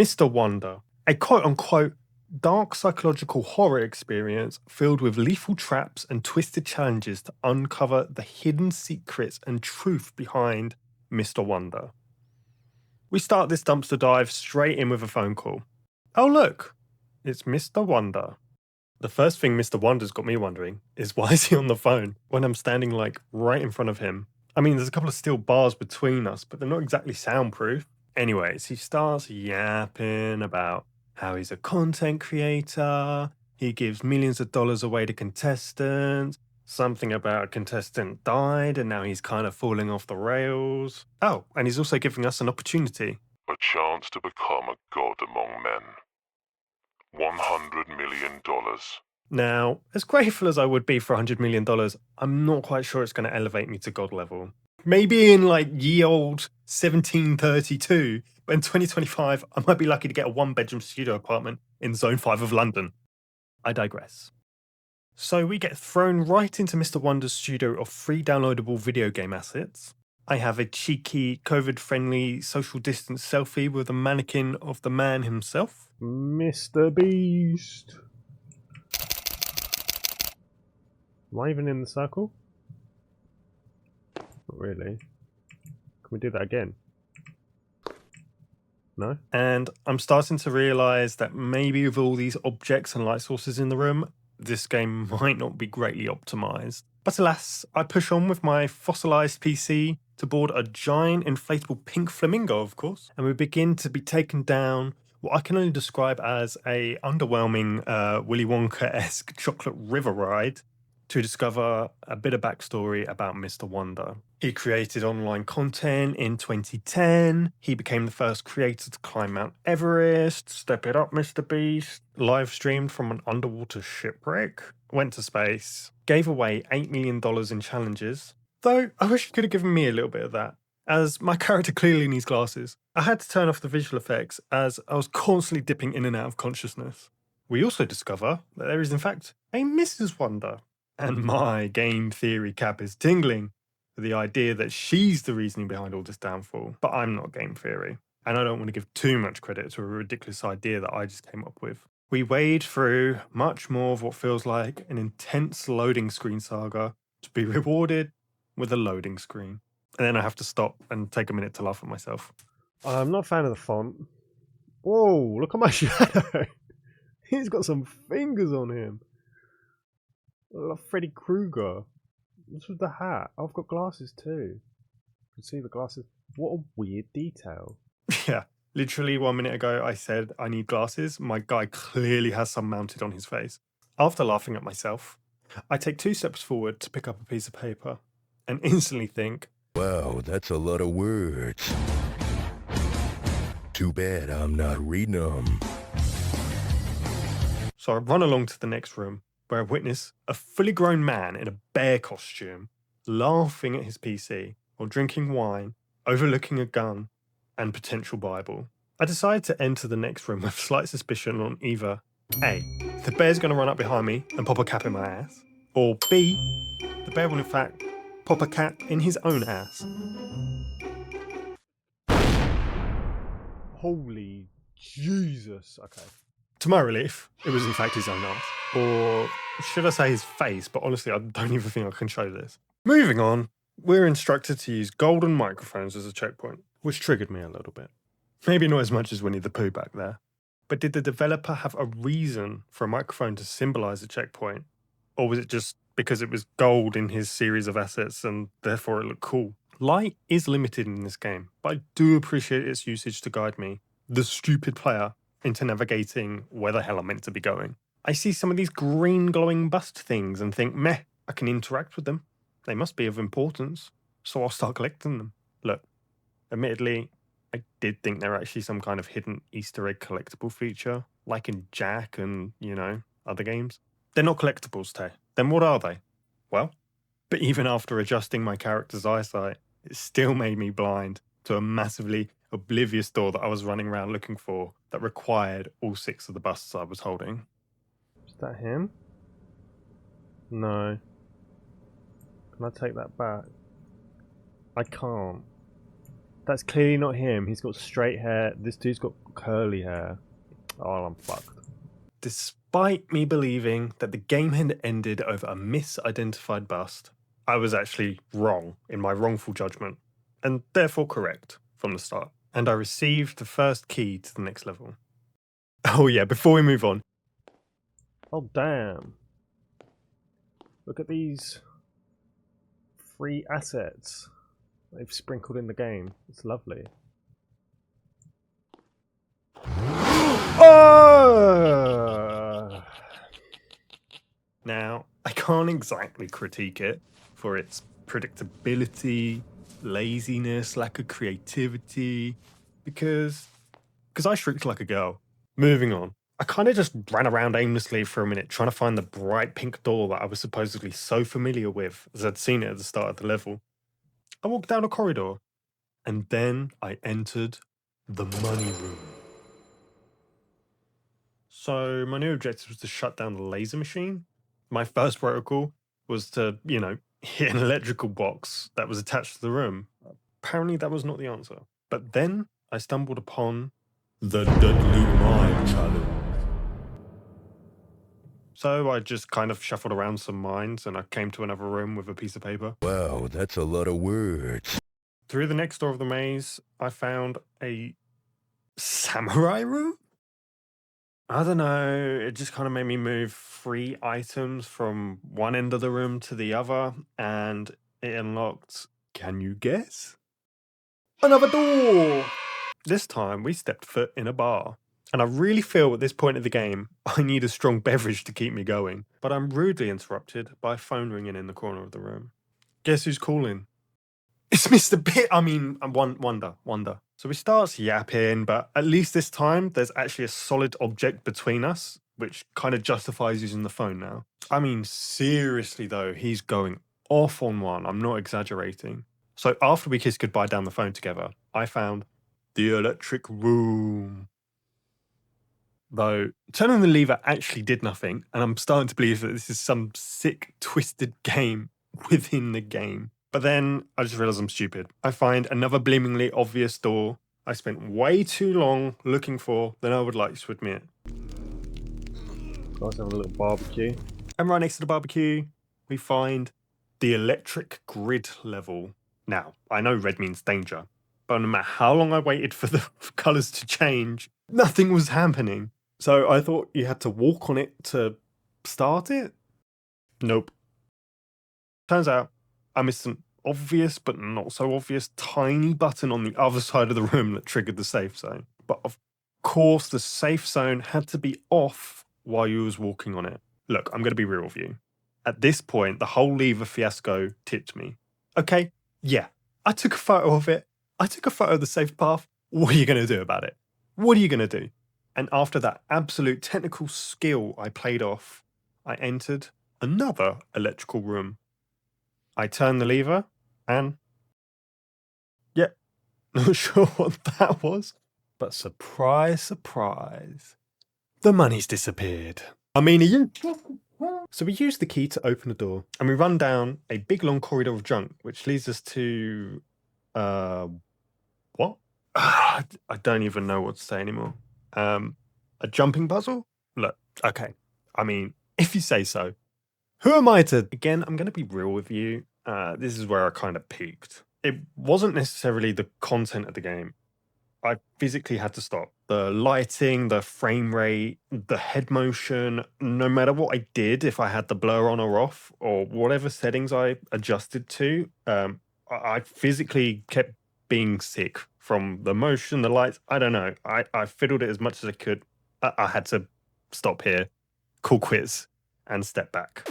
Mr. Wonder, a quote-unquote dark psychological horror experience filled with lethal traps and twisted challenges to uncover the hidden secrets and truth behind Mr. Wonder. We start this dumpster dive straight in with a phone call. Oh look, it's Mr. Wonder. The first thing Mr. Wonder's got me wondering is why is he on the phone when I'm standing like right in front of him? I mean, there's a couple of steel bars between us, but they're not exactly soundproof. Anyways, he starts yapping about how he's a content creator, he gives millions of dollars away to contestants, something about a contestant died and now he's kind of falling off the rails. Oh, and he's also giving us an opportunity. A chance to become a god among men. $100 million. Now, as grateful as I would be for $100 million, I'm not quite sure it's going to elevate me to God level. Maybe in like ye old 1732, but in 2025, I might be lucky to get a one-bedroom studio apartment in Zone 5 of London. I digress. So we get thrown right into Mr. Wonder's studio of free downloadable video game assets. I have a cheeky, COVID-friendly, social distance selfie with a mannequin of the man himself. Mr. Beast. Am I even in the circle? Not really. Can we do that again? No? And I'm starting to realise that maybe with all these objects and light sources in the room, this game might not be greatly optimised. But alas, I push on with my fossilised PC to board a giant inflatable pink flamingo, of course, and we begin to be taken down what I can only describe as a underwhelming Willy Wonka-esque chocolate river ride to discover a bit of backstory about Mr. Wonder. He created online content in 2010. He became the first creator to climb Mount Everest. Step it up, Mr. Beast. Live streamed from an underwater shipwreck. Went to space. Gave away $8 million in challenges. Though I wish he could have given me a little bit of that, as my character clearly needs glasses. I had to turn off the visual effects as I was constantly dipping in and out of consciousness. We also discover that there is in fact a Mrs. Wonder. And my game theory cap is tingling for the idea that she's the reasoning behind all this downfall. But I'm not game theory, and I don't want to give too much credit to a ridiculous idea that I just came up with. We wade through much more of what feels like an intense loading screen saga to be rewarded with a loading screen. And then I have to stop and take a minute to laugh at myself. I'm not a fan of the font. Whoa, look at my shadow. He's got some fingers on him. Like Freddy Krueger. What's with the hat? I've got glasses too. You can see the glasses. What a weird detail. Yeah, literally 1 minute ago I said I need glasses. My guy clearly has some mounted on his face. After laughing at myself, I take 2 steps forward to pick up a piece of paper and instantly think, wow, that's a lot of words. Too bad I'm not reading them. So I run along to the next room, where I witness a fully grown man in a bear costume laughing at his PC while drinking wine, overlooking a gun and potential Bible. I decide to enter the next room with slight suspicion on either A, the bear's going to run up behind me and pop a cap in my ass, or B, the bear will in fact pop a cap in his own ass. Holy Jesus. Okay. To my relief, it was in fact his own ass. Or should I say his face, but honestly I don't even think I can show this. Moving on, we're instructed to use golden microphones as a checkpoint, which triggered me a little bit. Maybe not as much as Winnie the Pooh back there. But did the developer have a reason for a microphone to symbolise a checkpoint? Or was it just because it was gold in his series of assets and therefore it looked cool? Light is limited in this game, but I do appreciate its usage to guide me, the stupid player, into navigating where the hell I'm meant to be going. I see some of these green glowing bust things and think, meh, I can interact with them. They must be of importance, so I'll start collecting them. Look, admittedly, I did think they're actually some kind of hidden Easter egg collectible feature, like in Jack and, other games. They're not collectibles, Tay. Then what are they? Well, but even after adjusting my character's eyesight, it still made me blind to a massively oblivious door that I was running around looking for that required all 6 of the busts I was holding. Is that him? No. Can I take that back? I can't. That's clearly not him. He's got straight hair. This dude's got curly hair. Oh, I'm fucked. Despite me believing that the game had ended over a misidentified bust, I was actually wrong in my wrongful judgment, and therefore correct from the start. And I received the first key to the next level. Oh yeah, before we move on. Oh damn. Look at these free assets they've sprinkled in the game. It's lovely. Oh! Now, I can't exactly critique it for its predictability, laziness, lack of creativity, because I shrieked like a girl. Moving on. I kind of just ran around aimlessly for a minute trying to find the bright pink door that I was supposedly so familiar with as I'd seen it at the start of the level. I walked down a corridor, and then I entered the money room. So my new objective was to shut down the laser machine. My first protocol was to, hit an electrical box that was attached to the room. Apparently that was not the answer. But then I stumbled upon the Deadly Mind Challenge. So I just kind of shuffled around some mines and I came to another room with a piece of paper. Wow, that's a lot of words. Through the next door of the maze, I found a samurai room? I don't know, it just kind of made me move 3 items from one end of the room to the other, and it unlocked, can you guess? Another door! This time we stepped foot in a bar. And I really feel at this point of the game, I need a strong beverage to keep me going. But I'm rudely interrupted by a phone ringing in the corner of the room. Guess who's calling? It's Mr. Bit. Wonder. So he starts yapping, but at least this time there's actually a solid object between us, which kind of justifies using the phone now. I mean, seriously though, he's going off on one. I'm not exaggerating. So after we kissed goodbye down the phone together, I found the electric room. Though turning the lever actually did nothing, and I'm starting to believe that this is some sick, twisted game within the game. But then I just realized I'm stupid. I find another bleemingly obvious door I spent way too long looking for than I would like to admit. Let's have a little barbecue. And right next to the barbecue, we find the electric grid level. Now, I know red means danger, but no matter how long I waited for the colours to change, nothing was happening. So I thought you had to walk on it to start it? Nope. Turns out I missed an obvious but not so obvious tiny button on the other side of the room that triggered the safe zone. But of course the safe zone had to be off while you was walking on it. Look, I'm going to be real with you. At this point, the whole lever fiasco tipped me. Okay, yeah, I took a photo of it. I took a photo of the safe path. What are you going to do about it? What are you going to do? And after that absolute technical skill I played off, I entered another electrical room. I turned the lever and, yeah, not sure what that was, but surprise, surprise, the money's disappeared. So we use the key to open the door and we run down a big long corridor of junk, which leads us to, what? I don't even know what to say anymore. A jumping puzzle? Look, okay. I mean, if you say so. Who am I to... Again, I'm going to be real with you. This is where I kind of peaked. It wasn't necessarily the content of the game. I physically had to stop. The lighting, the frame rate, the head motion, no matter what I did, if I had the blur on or off, or whatever settings I adjusted to, I physically kept being sick from the motion, the lights. I don't know. I fiddled it as much as I could. I had to stop here, call quits, and step back.